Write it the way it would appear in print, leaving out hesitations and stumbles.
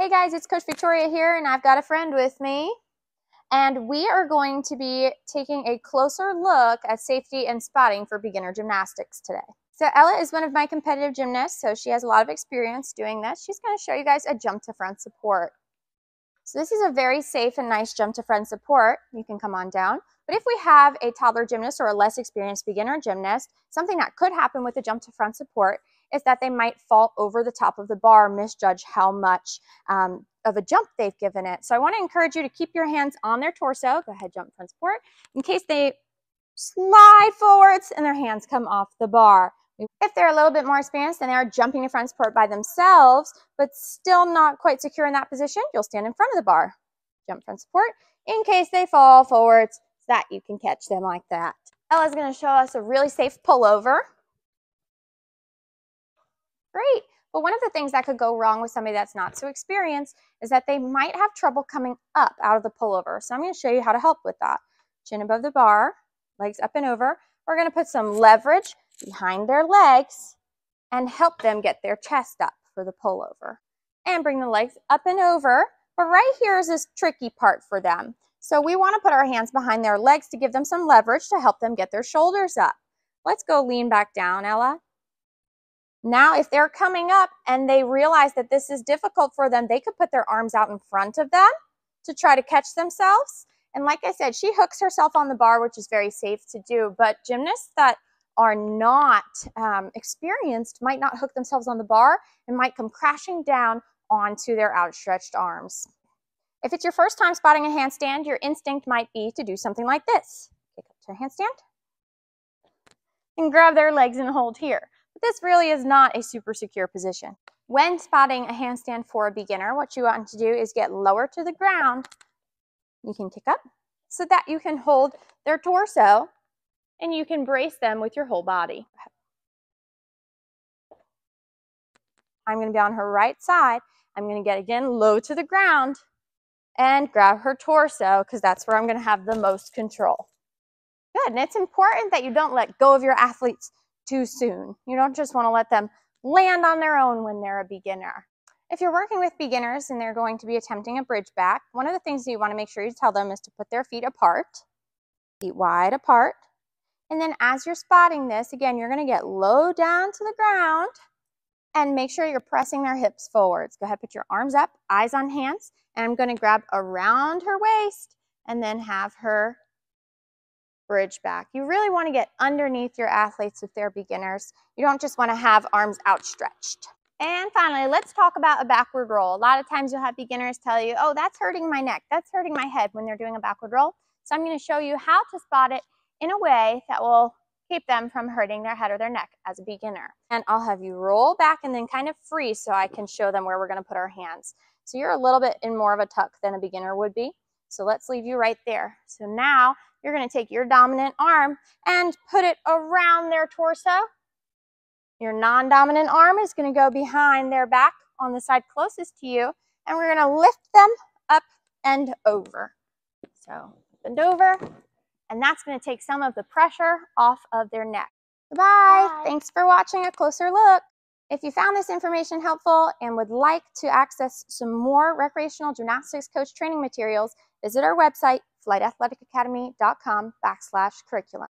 Hey guys, it's Coach Victoria here, and I've got a friend with me. And we are going to be taking a closer look at safety and spotting for beginner gymnastics today. So Ella is one of my competitive gymnasts, so she has a lot of experience doing this. She's going to show you guys a jump to front support. So this is a very safe and nice jump to front support. You can come on down. But if we have a toddler gymnast or a less experienced beginner gymnast, something that could happen with a jump to front support is that they might fall over the top of the bar, misjudge how much of a jump they've given it. So I want to encourage you to keep your hands on their torso. Go ahead, jump front support, in case they slide forwards and their hands come off the bar. If they're a little bit more experienced and they are jumping to front support by themselves, but still not quite secure in that position, you'll stand in front of the bar. Jump front support in case they fall forwards so that you can catch them like that. Ella's going to show us a really safe pullover. Great. But one of the things that could go wrong with somebody that's not so experienced is that they might have trouble coming up out of the pullover. So I'm going to show you how to help with that. Chin above the bar, legs up and over. We're going to put some leverage behind their legs and help them get their chest up for the pullover. And bring the legs up and over. But right here is this tricky part for them. So we want to put our hands behind their legs to give them some leverage to help them get their shoulders up. Let's go lean back down, Ella. Now, if they're coming up and they realize that this is difficult for them, they could put their arms out in front of them to try to catch themselves. And like I said, she hooks herself on the bar, which is very safe to do. But gymnasts that are not experienced might not hook themselves on the bar and might come crashing down onto their outstretched arms. If it's your first time spotting a handstand, your instinct might be to do something like this. Kick up to a handstand and grab their legs and hold here. But this really is not a super secure position. When spotting a handstand for a beginner, what you want to do is get lower to the ground. You can kick up so that you can hold their torso and you can brace them with your whole body. I'm going to be on her right side. I'm going to get again low to the ground and grab her torso because that's where I'm going to have the most control. Good, and it's important that you don't let go of your athletes too soon. You don't just want to let them land on their own when they're a beginner. If you're working with beginners and they're going to be attempting a bridge back, one of the things that you want to make sure you tell them is to put their feet apart, feet wide apart. And then as you're spotting this, again, you're going to get low down to the ground and make sure you're pressing their hips forwards. Go ahead, put your arms up, eyes on hands, and I'm going to grab around her waist and then have her bridge back. You really want to get underneath your athletes if they're beginners. You don't just want to have arms outstretched. And finally, let's talk about a backward roll. A lot of times you'll have beginners tell you, oh, that's hurting my neck, that's hurting my head when they're doing a backward roll. So I'm going to show you how to spot it in a way that will keep them from hurting their head or their neck as a beginner. And I'll have you roll back and then kind of freeze so I can show them where we're going to put our hands. So you're a little bit in more of a tuck than a beginner would be. So let's leave you right there. So now you're going to take your dominant arm and put it around their torso. Your non-dominant arm is going to go behind their back on the side closest to you, and we're going to lift them up and over. So bend over, and that's going to take some of the pressure off of their neck. Bye. Thanks for watching a closer look. If you found this information helpful and would like to access some more recreational gymnastics coach training materials, visit our website, flightathleticacademy.com/curriculum.